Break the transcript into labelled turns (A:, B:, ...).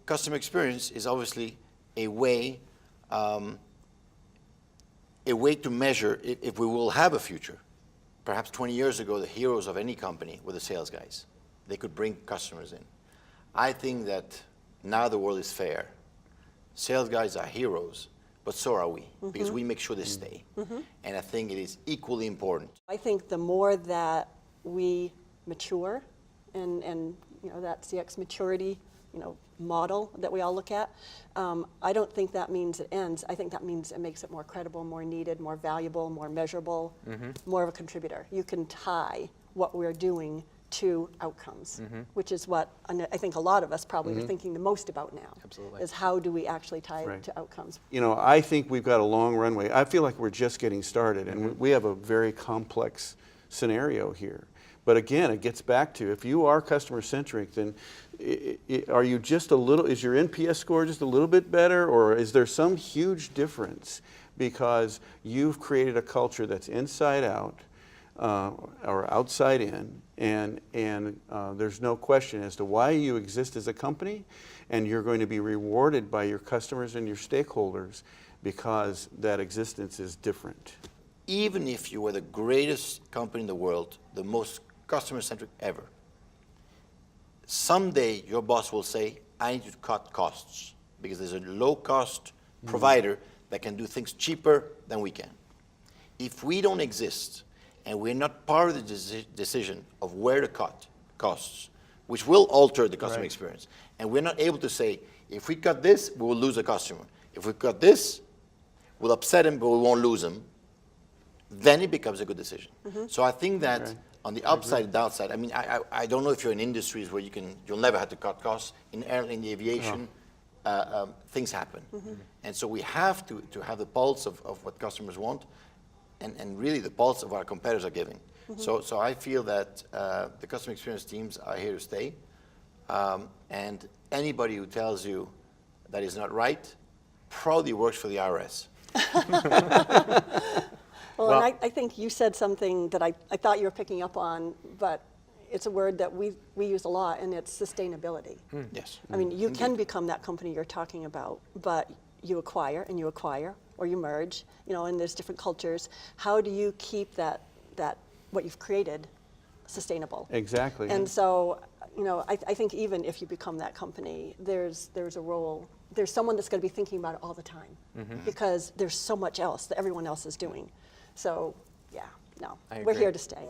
A: customer experience is obviously a way to measure if we will have a future. Perhaps 20 years ago, the heroes of any company were the sales guys. They could bring customers in. I think that now the world is fair. Sales guys are heroes, but so are we, because we make sure they stay. And I think it is equally important.
B: I think the more that we mature, and that CX maturity, model that we all look at, I don't think that means it ends. I think that means it makes it more credible, more needed, more valuable, more measurable, more of a contributor. You can tie what we're doing to outcomes, which is what I think a lot of us probably are thinking the most about now.
A: Absolutely.
B: Is how do we actually tie it to outcomes?
C: I think we've got a long runway. I feel like we're just getting started, and we have a very complex scenario here. But again, it gets back to, if you are customer-centric, then are you just a little, is your NPS score just a little bit better, or is there some huge difference because you've created a culture that's inside out or outside in, and there's no question as to why you exist as a company, and you're going to be rewarded by your customers and your stakeholders because that existence is different.
A: Even if you were the greatest company in the world, the most customer-centric ever, someday your boss will say, I need to cut costs because there's a low-cost provider that can do things cheaper than we can. If we don't exist and we're not part of the decision of where to cut costs, which will alter the customer experience, and we're not able to say, if we cut this, we will lose a customer. If we cut this, we'll upset him, but we won't lose him. Then it becomes a good decision. So I think that on the upside and downside, I mean, I don't know if you're in industries where you'll never have to cut costs. In the aviation, things happen. And so we have to have the pulse of what customers want, and really the pulse of our competitors are giving. So I feel that the customer experience teams are here to stay. And anybody who tells you that is not right probably works for the IRS.
B: Well, and I think you said something that I thought you were picking up on, but it's a word that we use a lot, and it's sustainability.
A: Yes.
B: I mean, you can become that company you're talking about, but you acquire, or you merge, and there's different cultures. How do you keep that what you've created sustainable?
C: Exactly.
B: And so, I think even if you become that company, there's a role, there's someone that's going to be thinking about it all the time, because there's so much else that everyone else is doing. So, yeah, no, we're here to stay.